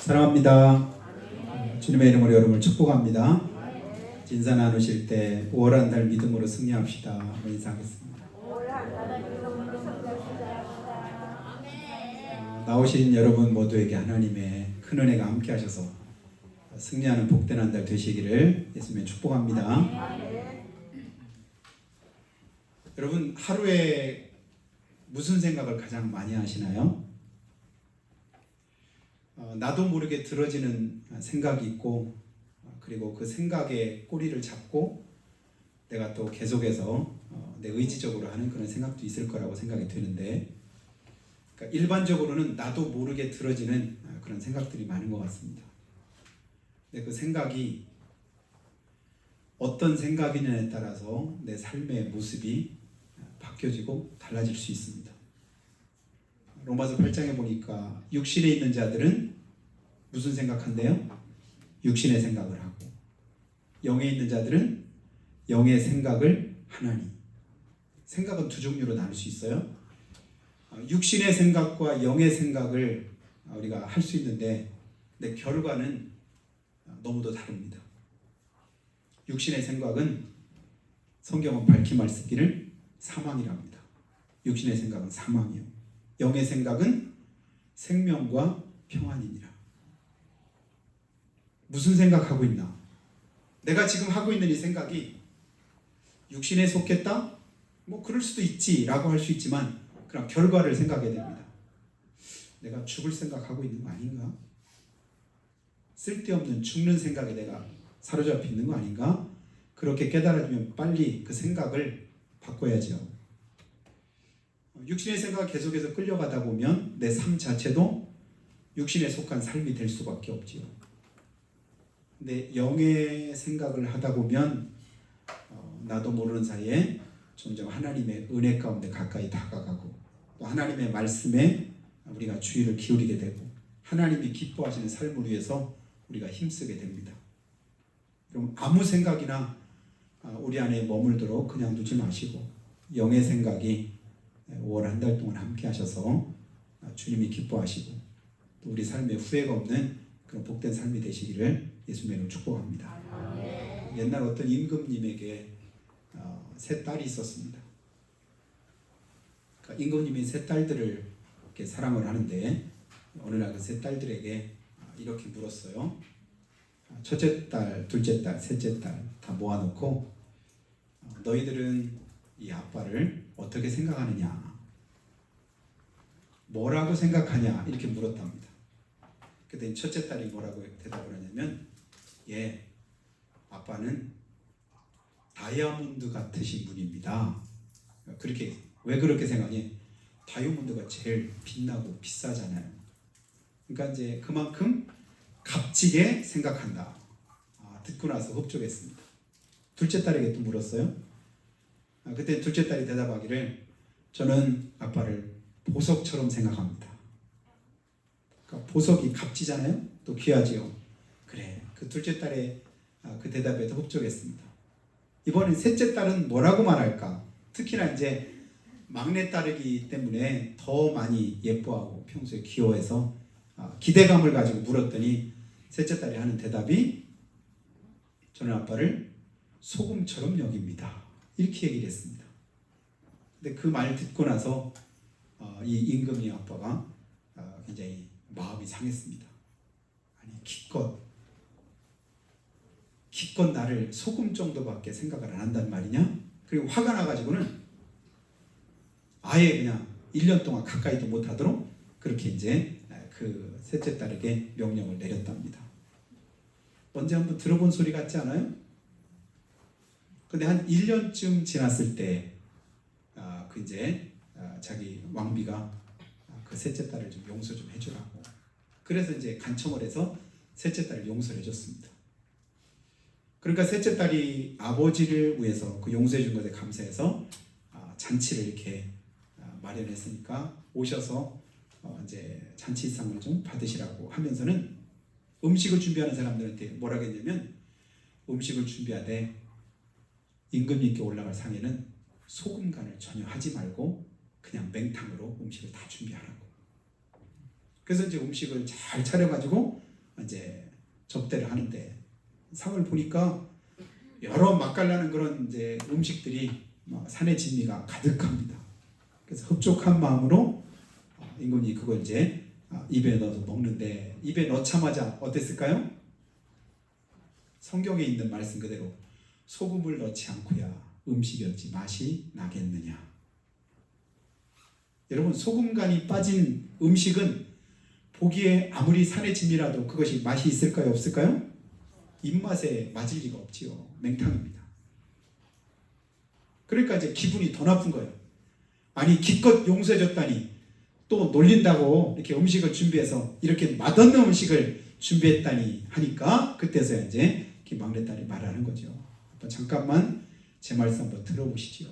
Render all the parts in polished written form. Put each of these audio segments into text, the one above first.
사랑합니다. 주님의 이름으로 여러분을 축복합니다. 인사 나누실 때 5월 한 달 믿음으로 승리합시다. 인사하겠습니다. 나오신 여러분 모두에게 하나님의 큰 은혜가 함께 하셔서 승리하는 복된 한 달 되시기를 예수님의 축복합니다. 여러분 하루에 무슨 생각을 가장 많이 하시나요? 나도 모르게 들어지는 생각이 있고, 그리고 그 생각에 꼬리를 잡고 내가 또 계속해서 내 의지적으로 하는 그런 생각도 있을 거라고 생각이 되는데, 그러니까 일반적으로는 나도 모르게 들어지는 그런 생각들이 많은 것 같습니다. 근데 그 생각이 어떤 생각이냐에 따라서 내 삶의 모습이 바뀌어지고 달라질 수 있습니다. 로마서 8장에 보니까 육신에 있는 자들은 무슨 생각한대요? 육신의 생각을 하고, 영에 있는 자들은 영의 생각을 하나니. 생각은 두 종류로 나눌 수 있어요. 육신의 생각과 영의 생각을 우리가 할 수 있는데, 근데 결과는 너무도 다릅니다. 육신의 생각은 성경은 밝히 말씀하기를 사망이라고 합니다. 육신의 생각은 사망이요, 영의 생각은 생명과 평안이니라. 무슨 생각하고 있나? 내가 지금 하고 있는 이 생각이 육신에 속했다? 뭐 그럴 수도 있지 라고 할 수 있지만, 그럼 결과를 생각해야 됩니다. 내가 죽을 생각하고 있는 거 아닌가? 쓸데없는 죽는 생각에 내가 사로잡혀 있는 거 아닌가? 그렇게 깨달아지면 빨리 그 생각을 바꿔야죠. 육신의 생각이 계속해서 끌려가다 보면 내 삶 자체도 육신에 속한 삶이 될 수밖에 없지요. 근데 영의 생각을 하다 보면 나도 모르는 사이에 점점 하나님의 은혜 가운데 가까이 다가가고, 또 하나님의 말씀에 우리가 주의를 기울이게 되고, 하나님이 기뻐하시는 삶을 위해서 우리가 힘쓰게 됩니다. 그럼 아무 생각이나 우리 안에 머물도록 그냥 두지 마시고, 영의 생각이 5월 한 달 동안 함께 하셔서 주님이 기뻐하시고 또 우리 삶에 후회가 없는 그런 복된 삶이 되시기를 예수님으로 축복합니다. 옛날 어떤 임금님에게 세 딸이 있었습니다. 그러니까 임금님이 세 딸들을 이렇게 사랑을 하는데, 어느 날 그 세 딸들에게 이렇게 물었어요. 첫째 딸, 둘째 딸, 셋째 딸 다 모아놓고 너희들은 이 아빠를 어떻게 생각하느냐, 뭐라고 생각하냐, 이렇게 물었답니다. 그때 첫째 딸이 뭐라고 대답을 하냐면, 아빠는 다이아몬드 같으신 분입니다. 그렇게. 왜 그렇게 생각해? 다이아몬드가 제일 빛나고 비싸잖아요. 그러니까 이제 그만큼 값지게 생각한다. 듣고 나서 흡족했습니다. 둘째 딸에게 또 물었어요. 그때 둘째 딸이 대답하기를, 저는 아빠를 보석처럼 생각합니다. 그러니까 보석이 값지잖아요. 또 귀하지요. 그래. 그 둘째 딸의 그 대답에도 흡족했습니다. 이번엔 셋째 딸은 뭐라고 말할까? 특히나 이제 막내 딸이기 때문에 더 많이 예뻐하고 평소에 귀여워해서 기대감을 가지고 물었더니, 셋째 딸이 하는 대답이, 저는 아빠를 소금처럼 여깁니다. 이렇게 얘기를 했습니다. 근데 그 말 듣고 나서 이 임금의 아빠가 굉장히 마음이 상했습니다. 아니, 기껏 나를 소금 정도밖에 생각을 안 한단 말이냐? 그리고 화가 나가지고는 아예 그냥 1년 동안 가까이도 못하도록 그렇게 이제 그 셋째 딸에게 명령을 내렸답니다. 언제 한번 들어본 소리 같지 않아요? 근데 한 1년쯤 지났을 때 그 이제 자기 왕비가 그 셋째 딸을 좀 용서 좀 해주라고, 그래서 이제 간청을 해서 셋째 딸을 용서를 해줬습니다. 그러니까 셋째 딸이 아버지를 위해서 그 용서해 준 것에 감사해서 잔치를 이렇게 마련했으니까 오셔서 이제 잔치상을 좀 받으시라고 하면서는 음식을 준비하는 사람들한테 뭐라고 했냐면, 음식을 준비하되 임금님께 올라갈 상에는 소금 간을 전혀 하지 말고 그냥 맹탕으로 음식을 다 준비하라고. 그래서 이제 음식을 잘 차려가지고 이제 접대를 하는데 상을 보니까 여러 맛깔나는 그런 이제 음식들이 막 산의 진미가 가득합니다. 그래서 흡족한 마음으로 임금이 그걸 이제 입에 넣어서 먹는데 입에 넣자마자 어땠을까요? 성경에 있는 말씀 그대로 소금을 넣지 않고야 음식이었지 맛이 나겠느냐. 여러분 소금 간이 빠진 음식은 보기에 아무리 산의 진미라도 그것이 맛이 있을까요? 없을까요? 입맛에 맞을 리가 없지요. 맹탕입니다. 그러니까 이제 기분이 더 나쁜 거예요. 아니 기껏 용서해줬다니 또 놀린다고 이렇게 음식을 준비해서 이렇게 맛없는 음식을 준비했다니 하니까 그때서야 이제 막내딸이 말하는 거죠. 아빠 잠깐만 제 말씀 한번 들어보시죠.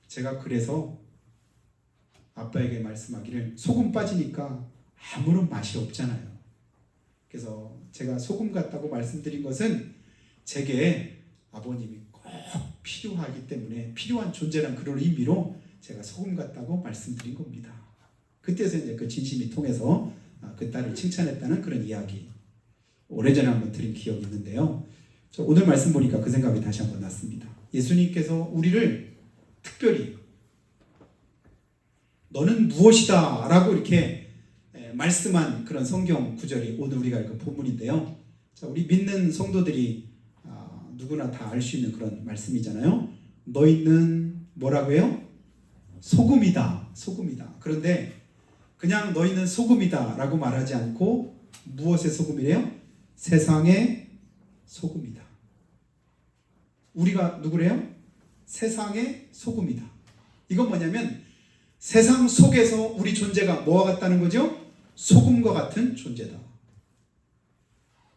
제가 그래서 아빠에게 말씀하기를 소금 빠지니까 아무런 맛이 없잖아요. 그래서 제가 소금 같다고 말씀드린 것은 제게 아버님이 꼭 필요하기 때문에 필요한 존재란 그런 의미로 제가 소금 같다고 말씀드린 겁니다. 그때서 이제 그 진심이 통해서 그 딸을 칭찬했다는 그런 이야기 오래전에 한번 들은 기억이 있는데요. 저 오늘 말씀 보니까 그 생각이 다시 한번 났습니다. 예수님께서 우리를 특별히 너는 무엇이다 라고 이렇게 말씀한 그런 성경 구절이 오늘 우리가 읽은 본문인데요. 자, 우리 믿는 성도들이 누구나 다 알 수 있는 그런 말씀이잖아요. 너희는 뭐라고 해요? 소금이다. 소금이다. 그런데 그냥 너희는 소금이다 라고 말하지 않고 무엇의 소금이래요? 세상의 소금이다. 우리가 누구래요? 세상의 소금이다. 이건 뭐냐면 세상 속에서 우리 존재가 뭐와 같다는 거죠? 소금과 같은 존재다.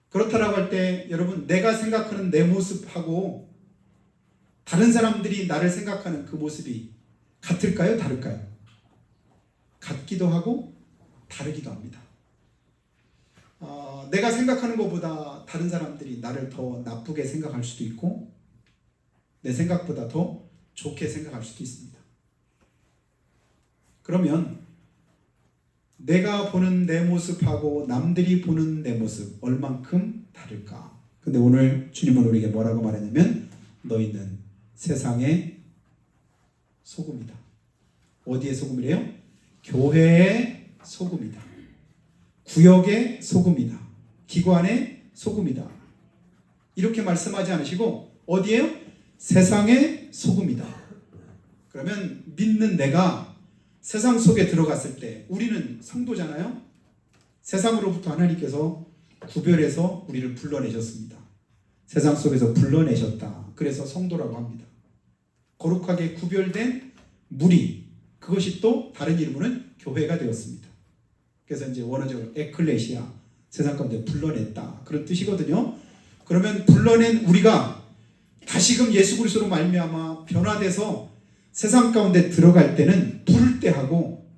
그렇다라고 할 때 여러분 내가 생각하는 내 모습하고 다른 사람들이 나를 생각하는 그 모습이 같을까요? 다를까요? 같기도 하고 다르기도 합니다. 내가 생각하는 것보다 다른 사람들이 나를 더 나쁘게 생각할 수도 있고 내 생각보다 더 좋게 생각할 수도 있습니다. 그러면 내가 보는 내 모습하고 남들이 보는 내 모습 얼만큼 다를까? 근데 오늘 주님은 우리에게 뭐라고 말하냐면 너희는 세상의 소금이다. 어디의 소금이래요? 교회의 소금이다. 구역의 소금이다. 기관의 소금이다. 이렇게 말씀하지 않으시고 어디에요? 세상의 소금이다. 그러면 믿는 내가 세상 속에 들어갔을 때 우리는 성도잖아요. 세상으로부터 하나님께서 구별해서 우리를 불러내셨습니다. 세상 속에서 불러내셨다. 그래서 성도라고 합니다. 거룩하게 구별된 무리, 그것이 또 다른 이름으로는 교회가 되었습니다. 그래서 이제 원어적으로 에클레시아, 세상 가운데 불러냈다 그런 뜻이거든요. 그러면 불러낸 우리가 다시금 예수 그리스도로 말미암아 변화돼서 세상 가운데 들어갈 때는 부를 때 하고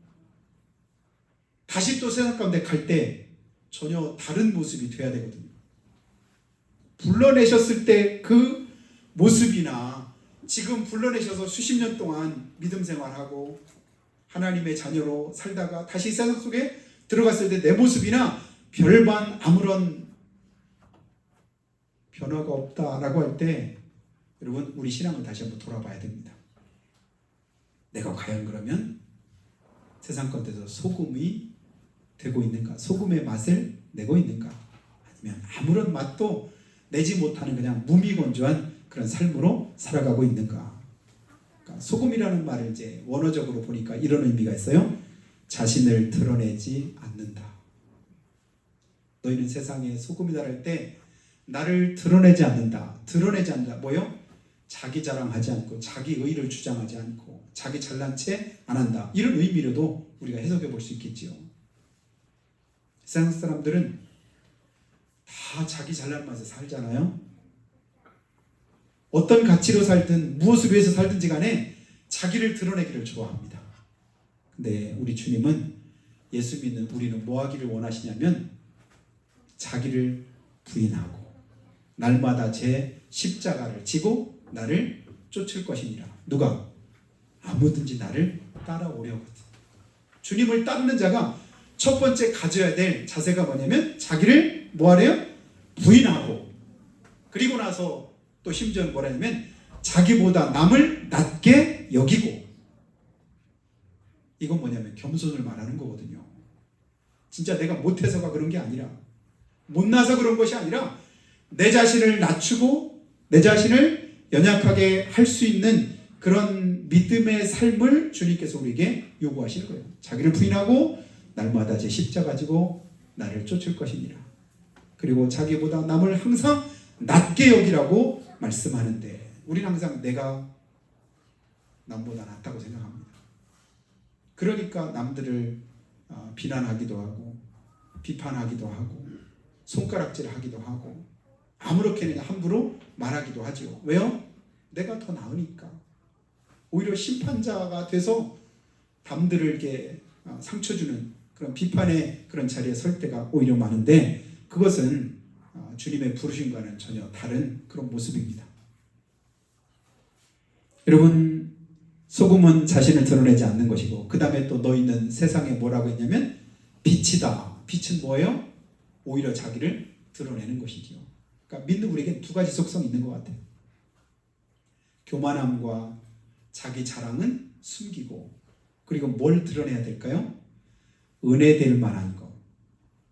다시 또 세상 가운데 갈 때 전혀 다른 모습이 돼야 되거든요. 불러내셨을 때 그 모습이나 지금 불러내셔서 수십 년 동안 믿음 생활하고 하나님의 자녀로 살다가 다시 세상 속에 들어갔을 때 내 모습이나 별반 아무런 변화가 없다라고 할 때 여러분 우리 신앙을 다시 한번 돌아봐야 됩니다. 내가 과연 그러면 세상 가운데서 소금이 되고 있는가? 소금의 맛을 내고 있는가? 아니면 아무런 맛도 내지 못하는 그냥 무미건조한 그런 삶으로 살아가고 있는가? 그러니까 소금이라는 말을 이제 원어적으로 보니까 이런 의미가 있어요. 자신을 드러내지 않는다. 너희는 세상에 소금이다 할 때 나를 드러내지 않는다. 드러내지 않는다. 뭐요? 자기 자랑하지 않고 자기 의의를 주장하지 않고 자기 잘난 채 안 한다. 이런 의미로도 우리가 해석해 볼 수 있겠지요. 세상 사람들은 다 자기 잘난 맛에 살잖아요. 어떤 가치로 살든 무엇을 위해서 살든지 간에 자기를 드러내기를 좋아합니다. 근데 우리 주님은 예수 믿는 우리는 뭐 하기를 원하시냐면 자기를 부인하고 날마다 제 십자가를 지고 나를 쫓을 것이니라. 누가? 아무든지 나를 따라오려거든. 주님을 따르는 자가 첫 번째 가져야 될 자세가 뭐냐면 자기를 뭐하래요? 부인하고, 그리고 나서 또 심지어는 뭐라냐면 자기보다 남을 낮게 여기고. 이건 뭐냐면 겸손을 말하는 거거든요. 진짜 내가 못해서가 그런 게 아니라, 못나서 그런 것이 아니라 내 자신을 낮추고 내 자신을 연약하게 할 수 있는 그런 믿음의 삶을 주님께서 우리에게 요구하시는 거예요. 자기를 부인하고 날마다 제 십자가 지고 나를 쫓을 것이니라. 그리고 자기보다 남을 항상 낮게 여기라고 말씀하는데, 우리는 항상 내가 남보다 낫다고 생각합니다. 그러니까 남들을 비난하기도 하고 비판하기도 하고 손가락질하기도 하고 아무렇게나 함부로 말하기도 하죠. 왜요? 내가 더 나으니까. 오히려 심판자가 돼서 남들을 이렇게 상처 주는 그런 비판의 그런 자리에 설 때가 오히려 많은데, 그것은 주님의 부르심과는 전혀 다른 그런 모습입니다. 여러분, 소금은 자신을 드러내지 않는 것이고, 그 다음에 또 너희는 세상에 뭐라고 했냐면 빛이다. 빛은 뭐예요? 오히려 자기를 드러내는 것이지요. 그러니까 믿는 우리에게 두 가지 속성이 있는 것 같아요. 교만함과 자기 자랑은 숨기고, 그리고 뭘 드러내야 될까요? 은혜될 만한 것,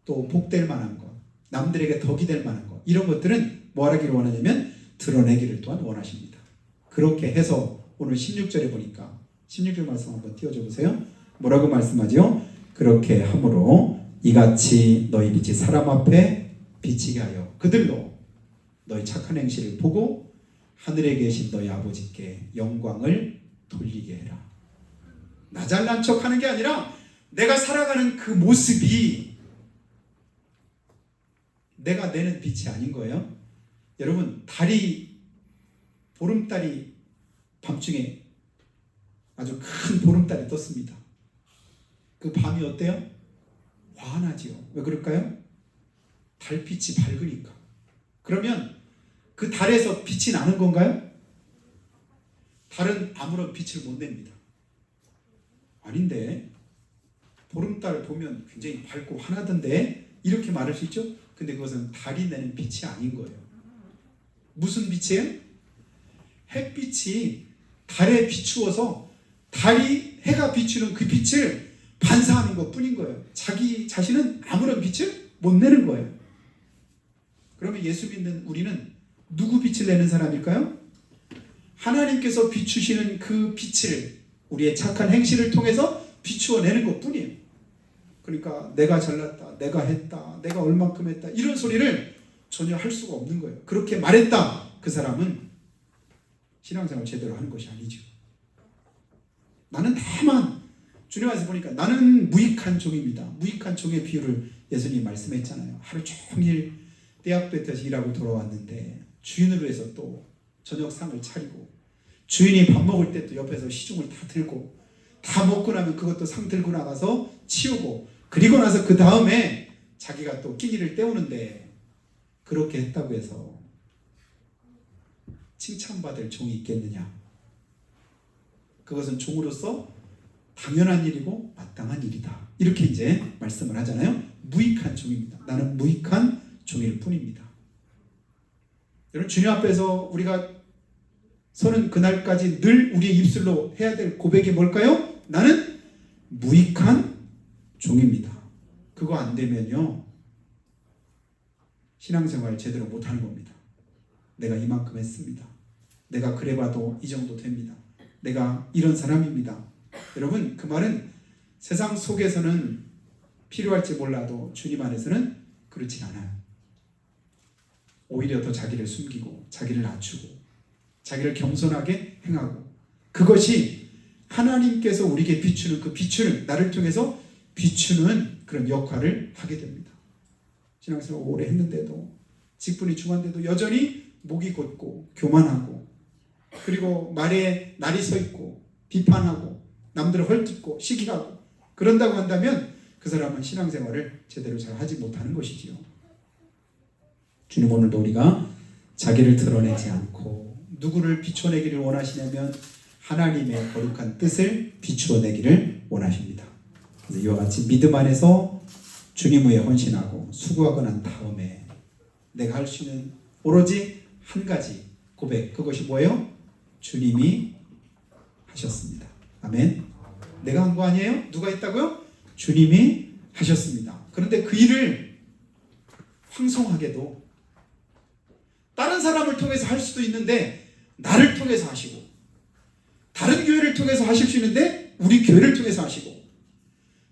또 복될 만한 것, 남들에게 덕이 될 만한 것, 이런 것들은 뭐 하기를 원하냐면 드러내기를 또한 원하십니다. 그렇게 해서 오늘 16절에 보니까 16절 말씀 한번 띄워줘 보세요. 뭐라고 말씀하죠? 그렇게 함으로 이같이 너희 빛이 사람 앞에 비치게 하여 그들로 너희 착한 행실을 보고 하늘에 계신 너희 아버지께 영광을 돌리게 해라. 나 잘난 척하는 게 아니라 내가 살아가는 그 모습이 내가 내는 빛이 아닌 거예요. 여러분, 보름달이 밤중에 아주 큰 보름달이 떴습니다. 그 밤이 어때요? 환하지요. 왜 그럴까요? 달빛이 밝으니까. 그러면 그 달에서 빛이 나는 건가요? 달은 아무런 빛을 못 냅니다. 아닌데, 보름달 보면 굉장히 밝고 환하던데 이렇게 말할 수 있죠? 근데 그것은 달이 내는 빛이 아닌 거예요. 무슨 빛이에요? 햇빛이 달에 비추어서 달이 해가 비추는 그 빛을 반사하는 것 뿐인 거예요. 자기 자신은 아무런 빛을 못 내는 거예요. 그러면 예수 믿는 우리는 누구 빛을 내는 사람일까요? 하나님께서 비추시는 그 빛을 우리의 착한 행실을 통해서 비추어내는 것 뿐이에요. 그러니까 내가 잘났다, 내가 했다, 내가 얼만큼 했다, 이런 소리를 전혀 할 수가 없는 거예요. 그렇게 말했다, 그 사람은 신앙생활 제대로 하는 것이 아니죠. 나는 다만, 주님 안에서 보니까 나는 무익한 종입니다. 무익한 종의 비유를 예수님이 말씀했잖아요. 하루 종일 떼약볕에서 일하고 돌아왔는데 주인을 위해서 또 저녁상을 차리고, 주인이 밥 먹을 때 또 옆에서 시중을 다 들고, 다 먹고 나면 그것도 상 들고 나가서 치우고, 그리고 나서 그 다음에 자기가 또 끼니를 때우는데, 그렇게 했다고 해서 칭찬받을 종이 있겠느냐? 그것은 종으로서 당연한 일이고 마땅한 일이다. 이렇게 이제 말씀을 하잖아요. 무익한 종입니다. 나는 무익한 종일 뿐입니다. 여러분, 주님 앞에서 우리가 서는 그날까지 늘 우리의 입술로 해야 될 고백이 뭘까요? 나는 무익한 종입니다. 그거 안 되면요, 신앙생활 제대로 못하는 겁니다. 내가 이만큼 했습니다. 내가 그래봐도 이 정도 됩니다. 내가 이런 사람입니다. 여러분, 그 말은 세상 속에서는 필요할지 몰라도 주님 안에서는 그렇지 않아요. 오히려 더 자기를 숨기고 자기를 낮추고 자기를 겸손하게 행하고, 그것이 하나님께서 우리에게 비추는 그 비추는, 나를 통해서 비추는 그런 역할을 하게 됩니다. 신앙생활 오래 했는데도, 직분이 중한데도 여전히 목이 곧고 교만하고, 그리고 말에 날이 서 있고 비판하고 남들을 헐뜯고 시기하고 그런다고 한다면 그 사람은 신앙생활을 제대로 잘 하지 못하는 것이지요. 주님, 오늘도 우리가 자기를 드러내지 않고 누구를 비춰내기를 원하시냐면 하나님의 거룩한 뜻을 비추어내기를 원하십니다. 이와 같이 믿음 안에서 주님 위에 헌신하고 수고하고 난 다음에 내가 할 수 있는 오로지 한 가지 고백, 그것이 뭐예요? 주님이 하셨습니다. 아멘. 내가 한 거 아니에요? 누가 했다고요? 주님이 하셨습니다. 그런데 그 일을 황송하게도 다른 사람을 통해서 할 수도 있는데 나를 통해서 하시고, 다른 교회를 통해서 하실 수 있는데 우리 교회를 통해서 하시고,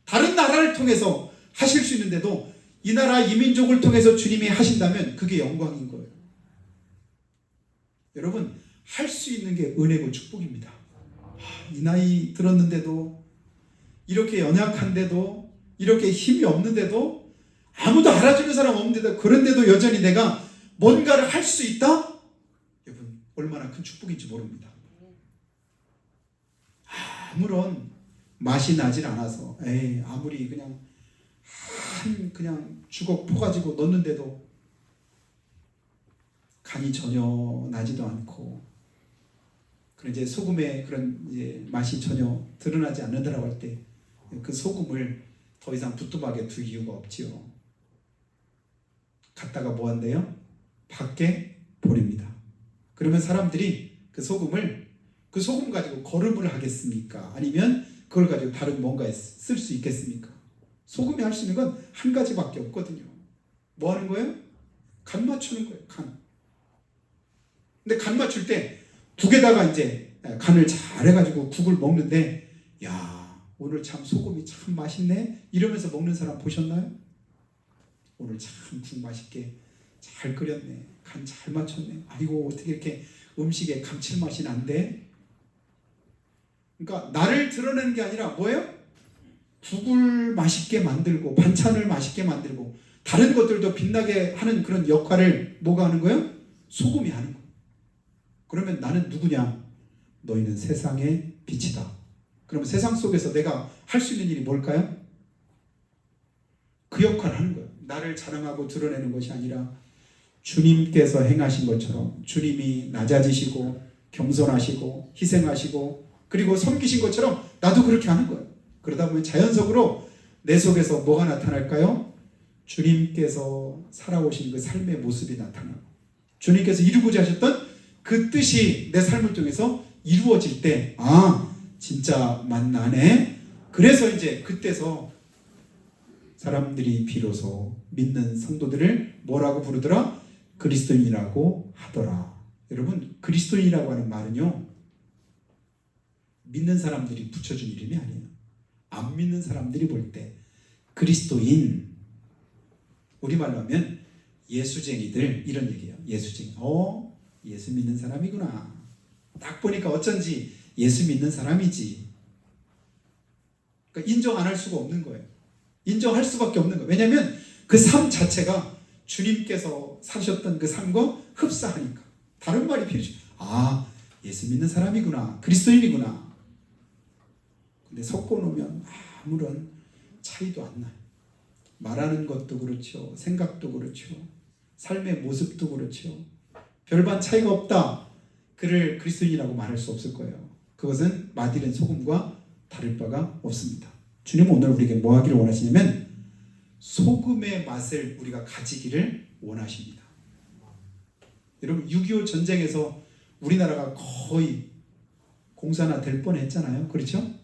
다른 나라를 통해서 하실 수 있는데도 이 나라 이 민족을 통해서 주님이 하신다면 그게 영광인 거예요. 여러분, 할 수 있는 게 은혜고 축복입니다. 이 나이 들었는데도, 이렇게 연약한데도, 이렇게 힘이 없는데도, 아무도 알아주는 사람 없는데도, 그런데도 여전히 내가 뭔가를 할 수 있다? 여러분, 얼마나 큰 축복인지 모릅니다. 아무런 맛이 나질 않아서, 아무리 그냥 주걱 퍼가지고 넣는데도 간이 전혀 나지도 않고, 그런 이제 소금의 그런 이제 맛이 전혀 드러나지 않는다라고 할 때 그 소금을 더 이상 부뚜막에 둘 이유가 없지요. 갖다가 뭐 한대요? 밖에 버립니다. 그러면 사람들이 그 소금 가지고 거름을 하겠습니까? 아니면 그걸 가지고 다른 뭔가에 쓸 수 있겠습니까? 소금이 할 수 있는 건 한 가지밖에 없거든요. 뭐 하는 거예요? 간 맞추는 거예요. 간. 근데 간 맞출 때 국에다가 이제 간을 잘 해가지고 국을 먹는데, 야, 오늘 참 소금이 참 맛있네 이러면서 먹는 사람 보셨나요? 오늘 참 국 맛있게 잘 끓였네, 간 잘 맞췄네, 아이고 어떻게 이렇게 음식에 감칠맛이 난대? 그러니까 나를 드러내는 게 아니라 뭐예요? 국을 맛있게 만들고 반찬을 맛있게 만들고 다른 것들도 빛나게 하는 그런 역할을 뭐가 하는 거예요? 소금이 하는 거예요. 그러면 나는 누구냐? 너희는 세상의 빛이다. 그러면 세상 속에서 내가 할 수 있는 일이 뭘까요? 그 역할을 하는 거예요. 나를 자랑하고 드러내는 것이 아니라 주님께서 행하신 것처럼, 주님이 낮아지시고 겸손하시고 희생하시고 그리고 섬기신 것처럼 나도 그렇게 하는 거예요. 그러다 보면 자연적으로 내 속에서 뭐가 나타날까요? 주님께서 살아오신 그 삶의 모습이 나타나고, 주님께서 이루고자 하셨던 그 뜻이 내 삶을 통해서 이루어질 때, 진짜 만나네. 그래서 이제 그때서 사람들이 비로소 믿는 성도들을 뭐라고 부르더라? 그리스도인이라고 하더라. 여러분, 그리스도인이라고 하는 말은요, 믿는 사람들이 붙여준 이름이 아니에요. 안 믿는 사람들이 볼 때 그리스도인, 우리말로 하면 예수쟁이들, 이런 얘기예요. 예수쟁이. 예수 믿는 사람이구나. 딱 보니까 어쩐지 예수 믿는 사람이지. 그러니까 인정 안 할 수가 없는 거예요. 인정할 수밖에 없는 거예요. 왜냐하면 그 삶 자체가 주님께서 사셨던 그 삶과 흡사하니까. 다른 말이 필요하죠. 예수 믿는 사람이구나. 그리스도인이구나. 근데 섞어놓으면 아무런 차이도 안 나요. 말하는 것도 그렇죠. 생각도 그렇죠. 삶의 모습도 그렇죠. 별반 차이가 없다. 그를 그리스도인이라고 말할 수 없을 거예요. 그것은 맛있는 소금과 다를 바가 없습니다. 주님은 오늘 우리에게 뭐 하기를 원하시냐면 소금의 맛을 우리가 가지기를 원하십니다. 여러분, 6.25 전쟁에서 우리나라가 거의 공산화 될 뻔했잖아요. 그렇죠?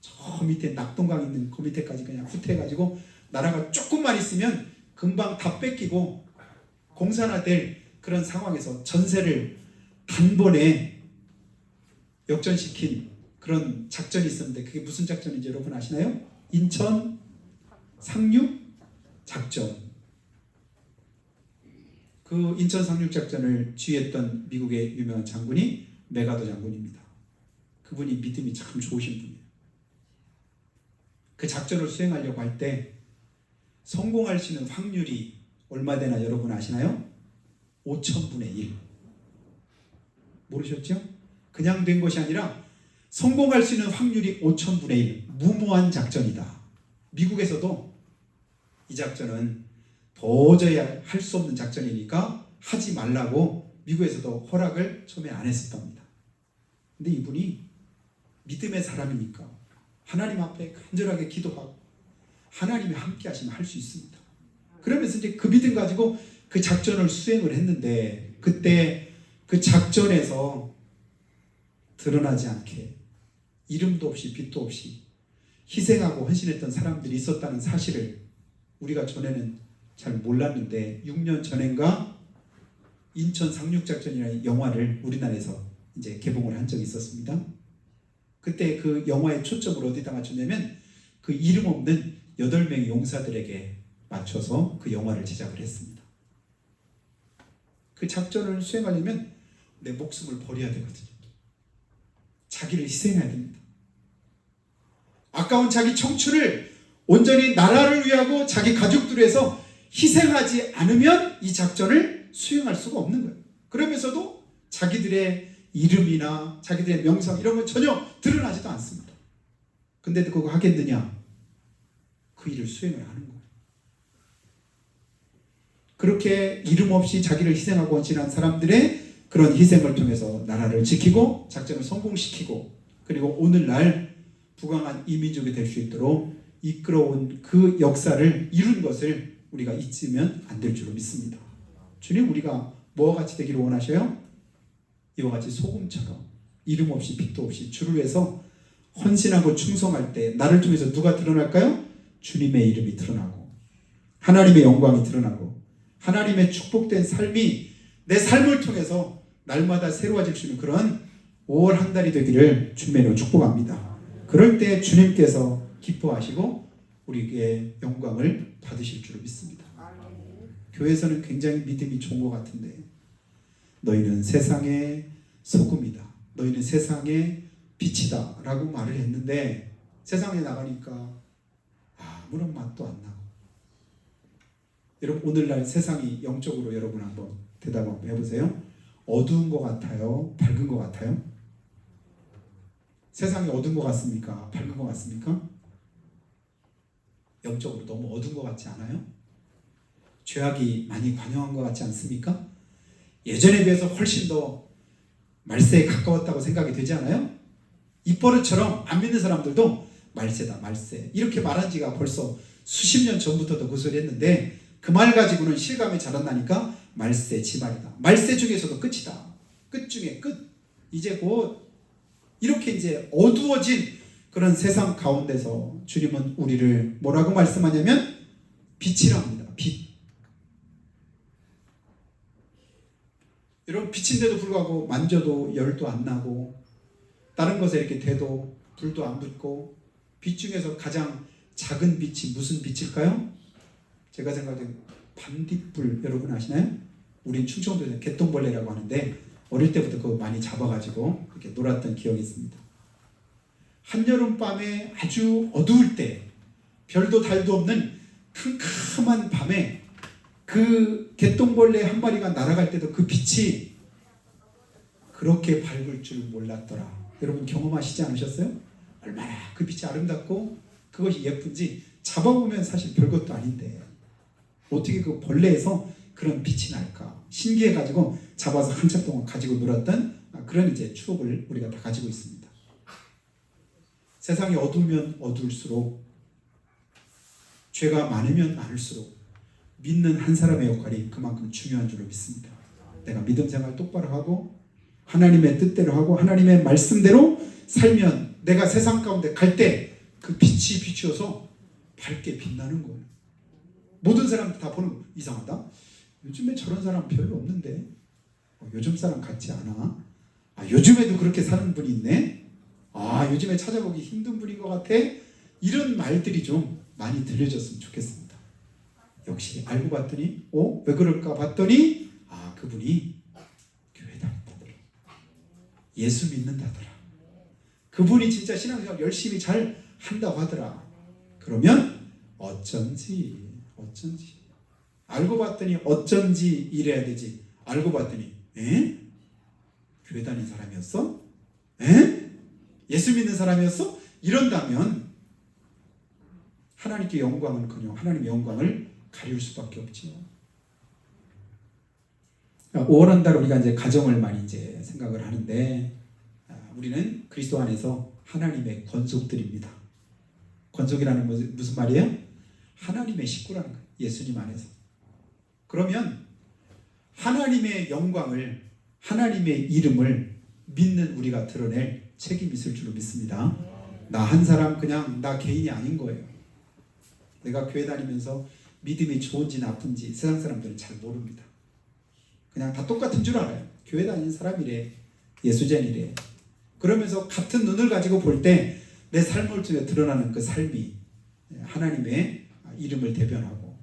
저 밑에 낙동강 있는 그 밑에까지 그냥 후퇴해가지고 나라가 조금만 있으면 금방 다 뺏기고 공산화될 그런 상황에서 전세를 단번에 역전시킨 그런 작전이 있었는데, 그게 무슨 작전인지 여러분 아시나요? 인천 상륙 작전. 그 인천 상륙 작전을 지휘했던 미국의 유명한 장군이 메가더 장군입니다. 그분이 믿음이 참 좋으신 분이에요. 그 작전을 수행하려고 할 때 성공할 수 있는 확률이 얼마 되나 여러분 아시나요? 5,000분의 1. 모르셨죠? 그냥 된 것이 아니라 성공할 수 있는 확률이 5,000분의 1. 무모한 작전이다. 미국에서도 이 작전은 도저히 할 수 없는 작전이니까 하지 말라고 미국에서도 허락을 처음에 안 했었답니다. 근데 이분이 믿음의 사람이니까 하나님 앞에 간절하게 기도하고 하나님이 함께 하시면 할 수 있습니다. 그러면서 이제 그 믿음 가지고 그 작전을 수행을 했는데, 그때 그 작전에서 드러나지 않게 이름도 없이 빛도 없이 희생하고 헌신했던 사람들이 있었다는 사실을 우리가 전에는 잘 몰랐는데, 6년 전인가 인천 상륙작전이라는 영화를 우리나라에서 이제 개봉을 한 적이 있었습니다. 그때 그 영화의 초점을 어디다 맞췄냐면 그 이름 없는 8명의 용사들에게 맞춰서 그 영화를 제작을 했습니다. 그 작전을 수행하려면 내 목숨을 버려야 되거든요. 자기를 희생해야 됩니다. 아까운 자기 청춘을 온전히 나라를 위하고 자기 가족들을 위해서 희생하지 않으면 이 작전을 수행할 수가 없는 거예요. 그러면서도 자기들의 이름이나 자기들의 명성 이런 건 전혀 드러나지도 않습니다. 근데도 그거 하겠느냐? 그 일을 수행을 하는 거예요. 그렇게 이름 없이 자기를 희생하고 헌신한 사람들의 그런 희생을 통해서 나라를 지키고 작전을 성공시키고, 그리고 오늘날 부강한 이민족이 될 수 있도록 이끌어온 그 역사를 이룬 것을 우리가 잊으면 안 될 줄로 믿습니다. 주님, 우리가 뭐와 같이 되기를 원하셔요? 이와 같이 소금처럼 이름 없이 빛도 없이 주를 위해서 헌신하고 충성할 때 나를 통해서 누가 드러날까요? 주님의 이름이 드러나고 하나님의 영광이 드러나고 하나님의 축복된 삶이 내 삶을 통해서 날마다 새로워질 수 있는 그런 5월 한 달이 되기를 주님의 이름으로 축복합니다. 그럴 때 주님께서 기뻐하시고 우리에게 영광을 받으실 줄로 믿습니다. 교회에서는 굉장히 믿음이 좋은 것 같은데, 너희는 세상의 소금이다, 너희는 세상의 빛이다 라고 말을 했는데 세상에 나가니까 아무런 맛도 안 나고. 여러분, 오늘날 세상이 영적으로 여러분 한번 대답 한번 해보세요. 어두운 것 같아요? 밝은 것 같아요? 세상이 어두운 것 같습니까? 밝은 것 같습니까? 영적으로 너무 어두운 것 같지 않아요? 죄악이 많이 관영한 것 같지 않습니까? 예전에 비해서 훨씬 더 말세에 가까웠다고 생각이 되지 않아요? 입버릇처럼 안 믿는 사람들도 말세다, 말세 이렇게 말한 지가 벌써 수십 년 전부터도 그 소리 했는데, 그 말 가지고는 실감이 잘 안 나니까 말세 지말이다, 말세 중에서도 끝이다, 끝 중에 끝, 이제 곧 이렇게 이제 어두워진 그런 세상 가운데서 주님은 우리를 뭐라고 말씀하냐면 빛이랍니다. 빛. 여러분, 빛인데도 불구하고 만져도 열도 안 나고 다른 것에 이렇게 대도 불도 안 붙고, 빛 중에서 가장 작은 빛이 무슨 빛일까요? 제가 생각하기엔 반딧불, 여러분 아시나요? 우린 충청도에서 개똥벌레라고 하는데 어릴 때부터 그거 많이 잡아가지고 이렇게 놀았던 기억이 있습니다. 한여름밤에 아주 어두울 때, 별도 달도 없는 캄캄한 밤에 그 개똥벌레 한 마리가 날아갈 때도 그 빛이 그렇게 밝을 줄 몰랐더라. 여러분 경험하시지 않으셨어요? 얼마나 그 빛이 아름답고 그것이 예쁜지 잡아보면 사실 별것도 아닌데 어떻게 그 벌레에서 그런 빛이 날까 신기해가지고 잡아서 한참 동안 가지고 놀았던 그런 이제 추억을 우리가 다 가지고 있습니다. 세상이 어두우면 어두울수록, 죄가 많으면 많을수록 믿는 한 사람의 역할이 그만큼 중요한 줄로 믿습니다. 내가 믿음 생활 똑바로 하고 하나님의 뜻대로 하고 하나님의 말씀대로 살면 내가 세상 가운데 갈 때 그 빛이 비추어서 밝게 빛나는 거예요. 모든 사람들 다 보는 거. 이상하다, 요즘에 저런 사람 별로 없는데, 요즘 사람 같지 않아, 요즘에도 그렇게 사는 분이 있네, 요즘에 찾아보기 힘든 분인 것 같아, 이런 말들이 좀 많이 들려졌으면 좋겠습니다. 역시 알고 봤더니 왜 그럴까 봤더니 그분이 교회 다닌다더라, 예수 믿는다더라, 그분이 진짜 신앙생활 열심히 잘 한다고 하더라. 그러면 어쩐지 알고 봤더니 어쩐지 이래야 되지. 알고 봤더니 교회 다닌 사람이었어? 예수 믿는 사람이었어? 이런다면 하나님께 영광은커녕 하나님의 영광을 가릴 수밖에 없지요. 5월 한 달 우리가 이제 가정을 많이 이제 생각을 하는데, 우리는 그리스도 안에서 하나님의 권속들입니다. 권속이라는 무슨 말이에요? 하나님의 식구라는 거예요. 예수님 안에서. 그러면 하나님의 영광을, 하나님의 이름을 믿는 우리가 드러낼 책임이 있을 줄로 믿습니다. 나 한 사람 그냥 나 개인이 아닌 거예요. 내가 교회 다니면서 믿음이 좋은지 나쁜지 세상 사람들은 잘 모릅니다. 그냥 다 똑같은 줄 알아요. 교회 다니는 사람이래, 예수쟁이래. 그러면서 같은 눈을 가지고 볼 때 내 삶을 통해 드러나는 그 삶이 하나님의 이름을 대변하고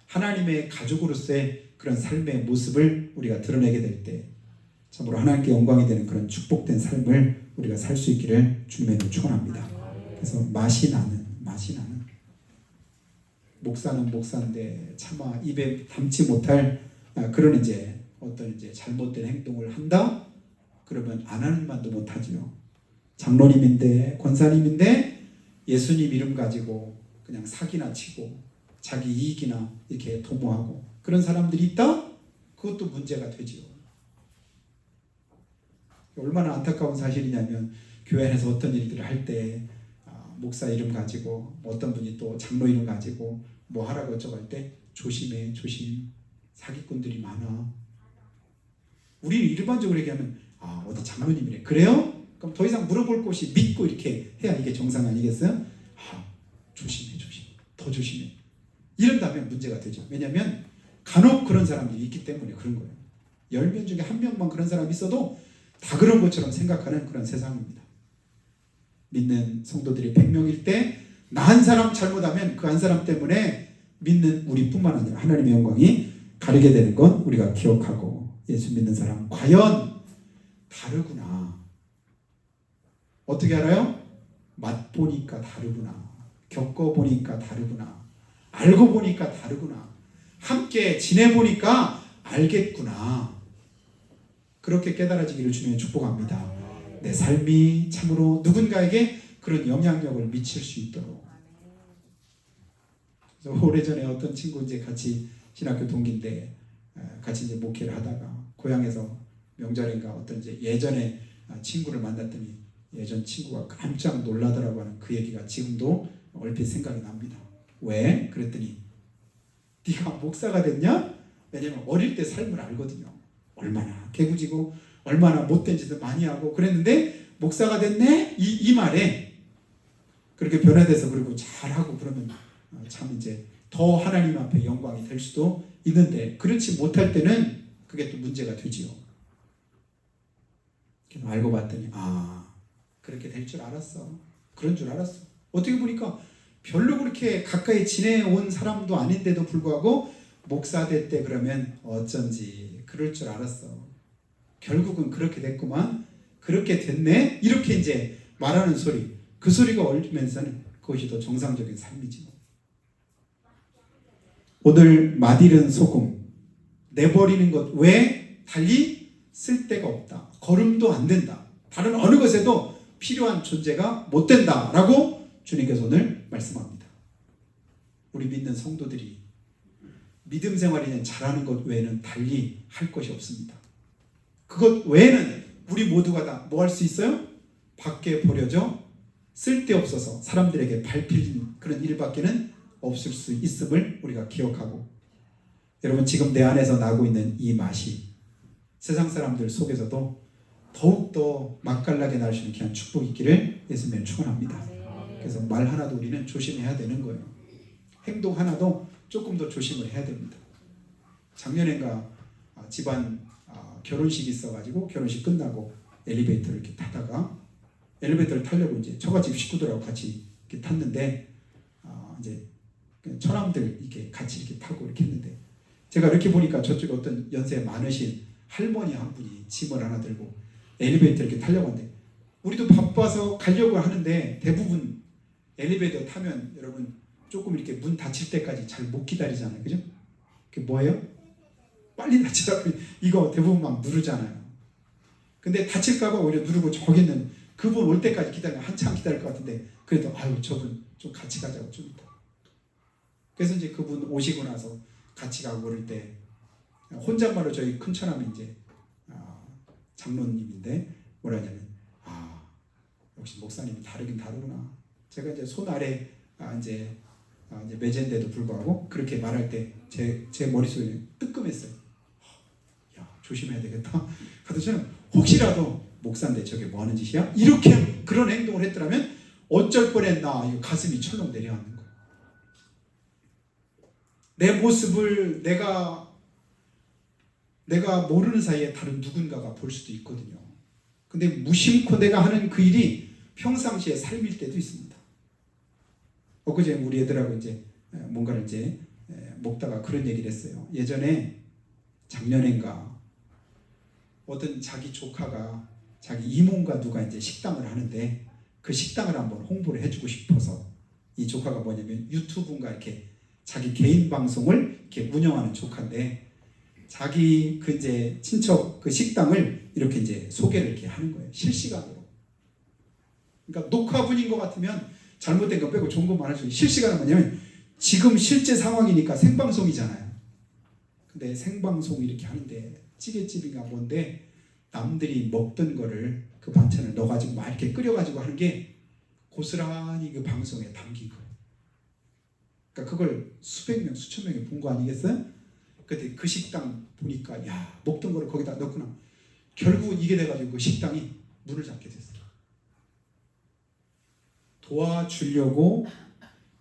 하나님의 가족으로서의 그런 삶의 모습을 우리가 드러내게 될 때 참으로 하나님께 영광이 되는 그런 축복된 삶을 우리가 살 수 있기를 주님의 이름으로 축원합니다. 그래서 맛이 나는 목사는 목사인데 차마 입에 담지 못할 그런 이제 어떤 이제 잘못된 행동을 한다? 그러면 안 하는 만도 못하지요. 장로님인데 권사님인데 예수님 이름 가지고 그냥 사기나 치고 자기 이익이나 이렇게 도모하고 그런 사람들이 있다? 그것도 문제가 되지요. 얼마나 안타까운 사실이냐면 교회 안에서 어떤 일들을 할 때 목사 이름 가지고 어떤 분이 또 장로 이름 가지고 뭐 하라고 어쩌고 할 때 조심해 조심 사기꾼들이 많아. 우리는 일반적으로 얘기하면 어디 장로님이래. 그래요? 그럼 더 이상 물어볼 곳이 믿고 이렇게 해야 이게 정상 아니겠어요? 조심해 더 조심해. 이런다면 문제가 되죠. 왜냐하면 간혹 그런 사람들이 있기 때문에 그런 거예요. 10명 중에 1명만 그런 사람이 있어도 다 그런 것처럼 생각하는 그런 세상입니다. 믿는 성도들이 100명일 때 나 한 사람 잘못하면 그 한 사람 때문에 믿는 우리뿐만 아니라 하나님의 영광이 가리게 되는 건 우리가 기억하고 예수 믿는 사람 과연 다르구나. 어떻게 알아요? 맛보니까 다르구나. 겪어보니까 다르구나. 알고 보니까 다르구나. 함께 지내보니까 알겠구나. 그렇게 깨달아지기를 주님의 축복합니다. 내 삶이 참으로 누군가에게 그런 영향력을 미칠 수 있도록. 그래서 오래전에 어떤 친구 이제 같이 신학교 동기인데 같이 이제 목회를 하다가 고향에서 명절인가 어떤 이제 예전에 친구를 만났더니 예전 친구가 깜짝 놀라더라고 하는 그 얘기가 지금도 얼핏 생각이 납니다. 왜? 그랬더니 네가 목사가 됐냐? 왜냐면 어릴 때 삶을 알거든요. 얼마나 개구지고 얼마나 못된 짓을 많이 하고 그랬는데 목사가 됐네? 이 말에 그렇게 변화돼서 그리고 잘하고 그러면 참 이제 더 하나님 앞에 영광이 될 수도 있는데 그렇지 못할 때는 그게 또 문제가 되지요. 알고 봤더니 그렇게 될 줄 알았어. 그런 줄 알았어. 어떻게 보니까 별로 그렇게 가까이 지내온 사람도 아닌데도 불구하고 목사 될 때 그러면 어쩐지 그럴 줄 알았어. 결국은 그렇게 됐구만. 그렇게 됐네. 이렇게 이제 말하는 소리. 그 소리가 올리면서는 그것이 더 정상적인 삶이지. 오늘 맛있는 소금 내버리는 것 외에 달리 쓸데가 없다. 거름도 안 된다. 다른 어느 것에도 필요한 존재가 못 된다라고 주님께서 오늘 말씀합니다. 우리 믿는 성도들이 믿음 생활이는 잘하는 것 외에는 달리 할 것이 없습니다. 그것 외에는 우리 모두가 다 뭐 할 수 있어요? 밖에 버려져 쓸데없어서 사람들에게 밟히는 그런 일밖에는 없을 수 있음을 우리가 기억하고 여러분 지금 내 안에서 나고 있는 이 맛이 세상 사람들 속에서도 더욱더 맛깔나게 날 수 있는 귀한 축복이 있기를 예수님을 축원합니다. 그래서 말 하나도 우리는 조심해야 되는 거예요. 행동 하나도 조금 더 조심을 해야 됩니다. 작년엔가 집안 결혼식이 있어가지고 결혼식 끝나고 엘리베이터를 이렇게 타다가 엘리베이터를 타려고 이제 처갓집 식구들하고 같이 이렇게 탔는데 이제 처남들 이렇게 같이 이렇게 타고 이렇게 했는데 제가 이렇게 보니까 저쪽에 어떤 연세 많으신 할머니 한 분이 짐을 하나 들고 엘리베이터 이렇게 타려고 하는데 우리도 바빠서 가려고 하는데 대부분 엘리베이터 타면 여러분 조금 이렇게 문 닫힐 때까지 잘 못 기다리잖아요. 그죠? 그게 뭐예요? 빨리 닫히라고 이거 대부분 막 누르잖아요. 근데 닫힐까봐 오히려 누르고 저기 있는 그분 올 때까지 기다리면 한참 기다릴 것 같은데 그래도 저분 좀 같이 가자고 좀 이따. 그래서 이제 그분 오시고 나서 같이 가고 그럴 때 혼잣말로 저희 큰 처남이 이제 장로님인데 뭐라 하냐면 역시 목사님이 다르긴 다르구나. 제가 이제 손 아래 이제 매제인데도 불구하고 그렇게 말할 때 제 머릿속에 뜨끔했어요. 야, 조심해야 되겠다. 그래서 저는 혹시라도 목사인데 저게 뭐 하는 짓이야? 이렇게 그런 행동을 했더라면 어쩔 뻔했나. 가슴이 철렁 내려앉는 거예요. 내 모습을 내가 모르는 사이에 다른 누군가가 볼 수도 있거든요. 근데 무심코 내가 하는 그 일이 평상시에 삶일 때도 있습니다. 엊그제 우리 애들하고 이제 뭔가를 이제 먹다가 그런 얘기를 했어요. 예전에 작년인가 어떤 자기 조카가 자기 이모인가 누가 이제 식당을 하는데 그 식당을 한번 홍보를 해주고 싶어서 이 조카가 뭐냐면 유튜브인가 이렇게 자기 개인 방송을 이렇게 운영하는 조카인데 자기 그 이제 친척 그 식당을 이렇게 이제 소개를 이렇게 하는 거예요. 실시간으로. 그러니까 녹화분인 것 같으면 잘못된 거 빼고 좋은 것만 할 수 있는 실시간은 뭐냐면 지금 실제 상황이니까 생방송이잖아요. 근데 생방송 이렇게 하는데 찌개집인가 뭔데 남들이 먹던 거를 그 반찬을 넣어가지고 막 이렇게 끓여가지고 하는 게 고스란히 그 방송에 담긴 거예요. 그러니까 그걸 수백 명, 수천 명이 본 거 아니겠어요? 그때 그 식당 보니까 야 먹던 거를 거기다 넣구나. 결국 이게 돼가지고 그 식당이 문을 닫게 됐어요. 도와주려고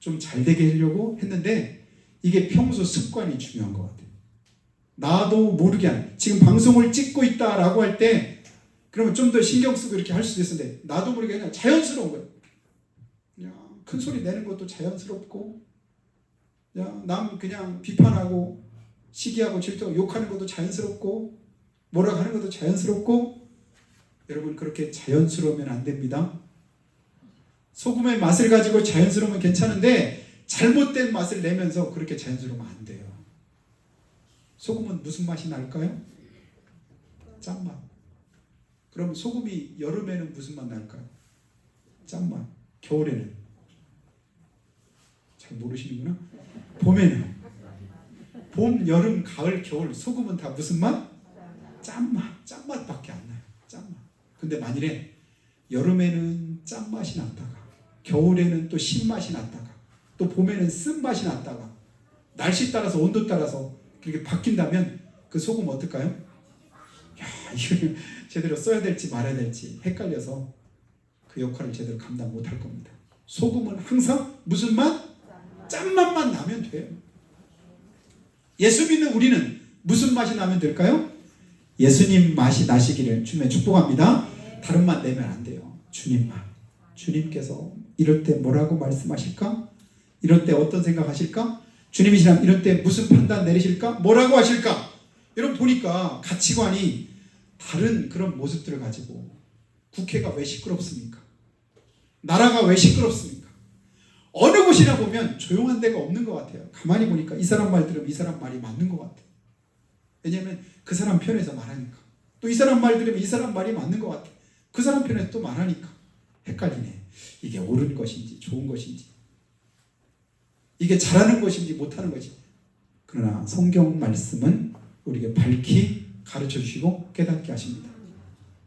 좀 잘 되게 하려고 했는데 이게 평소 습관이 중요한 것 같아요. 나도 모르게 하는 지금 방송을 찍고 있다라고 할 때 그러면 좀 더 신경 쓰고 이렇게 할 수도 있었는데 나도 모르게 그냥 자연스러운 거예요. 그냥 큰 소리 내는 것도 자연스럽고 그냥 남 그냥 비판하고 시기하고 질투하고 욕하는 것도 자연스럽고 뭐라고 하는 것도 자연스럽고 여러분 그렇게 자연스러우면 안 됩니다. 소금의 맛을 가지고 자연스러우면 괜찮은데 잘못된 맛을 내면서 그렇게 자연스러우면 안 돼요. 소금은 무슨 맛이 날까요? 짠맛. 그럼 소금이 여름에는 무슨 맛 날까요? 짠맛. 겨울에는? 잘 모르시는구나. 봄에는? 봄, 여름, 가을, 겨울 소금은 다 무슨 맛? 짠맛. 짠맛밖에 안 나요. 짠맛. 근데 만일에 여름에는 짠맛이 났다가 겨울에는 또 신맛이 났다가 또 봄에는 쓴맛이 났다가 날씨 따라서 온도 따라서 그렇게 바뀐다면 그 소금 어떨까요? 야, 이걸 제대로 써야 될지 말아야 될지 헷갈려서 그 역할을 제대로 감당 못할 겁니다. 소금은 항상 무슨 맛? 짠맛만 나면 돼요. 예수 믿는 우리는 무슨 맛이 나면 될까요? 예수님 맛이 나시기를 주님의 축복합니다. 다른 맛 내면 안 돼요. 주님 맛. 주님께서 이럴 때 뭐라고 말씀하실까? 이럴 때 어떤 생각하실까? 주님이시라면 이럴 때 무슨 판단 내리실까? 뭐라고 하실까? 여러분 보니까 가치관이 다른 그런 모습들을 가지고 국회가 왜 시끄럽습니까? 나라가 왜 시끄럽습니까? 어느 곳이나 보면 조용한 데가 없는 것 같아요. 가만히 보니까 이 사람 말 들으면 이 사람 말이 맞는 것 같아요. 왜냐하면 그 사람 편에서 말하니까. 또 이 사람 말 들으면 이 사람 말이 맞는 것 같아요. 그 사람 편에서 또 말하니까 헷갈리네. 이게 옳은 것인지 좋은 것인지 이게 잘하는 것인지 못하는 것인지. 그러나 성경 말씀은 우리에게 밝히 가르쳐 주시고 깨닫게 하십니다.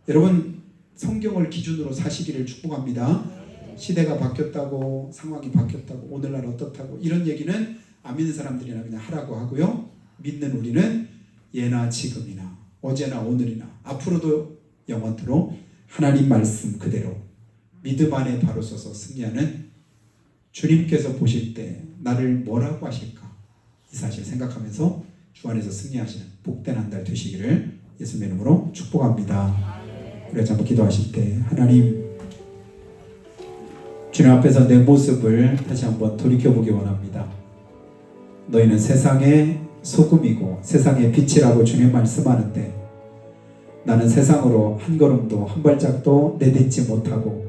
여러분 성경을 기준으로 사시기를 축복합니다. 시대가 바뀌었다고 상황이 바뀌었다고 오늘날 어떻다고 이런 얘기는 안 믿는 사람들이나 그냥 하라고 하고요. 믿는 우리는 예나 지금이나 어제나 오늘이나 앞으로도 영원토록 하나님 말씀 그대로 믿음 안에 바로 서서 승리하는 주님께서 보실 때 나를 뭐라고 하실까 이 사실 생각하면서 주 안에서 승리하시는 복된 한 달 되시기를 예수님의 이름으로 축복합니다. 우리가 한번 기도하실 때 하나님 주님 앞에서 내 모습을 다시 한번 돌이켜보기 원합니다. 너희는 세상의 소금이고 세상의 빛이라고 주님 말씀하는데 나는 세상으로 한 걸음도 한 발짝도 내딛지 못하고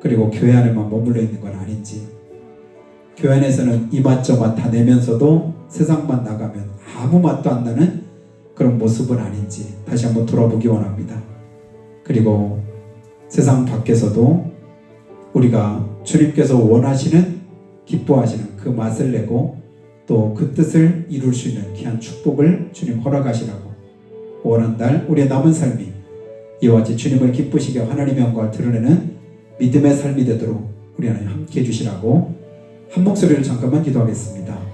그리고 교회 안에만 머물러 있는 건 아닌지 교회 안에서는 이 맛 저 맛 다 내면서도 세상만 나가면 아무 맛도 안 나는 그런 모습은 아닌지 다시 한번 돌아보기 원합니다. 그리고 세상 밖에서도 우리가 주님께서 원하시는 기뻐하시는 그 맛을 내고 또 그 뜻을 이룰 수 있는 귀한 축복을 주님 허락하시라고 오한 달 우리의 남은 삶이 이와 같이 주님을 기쁘시게 하나님의 영광을 드러내는 믿음의 삶이 되도록 우리 하나님 함께 해주시라고 한 목소리로 잠깐만 기도하겠습니다.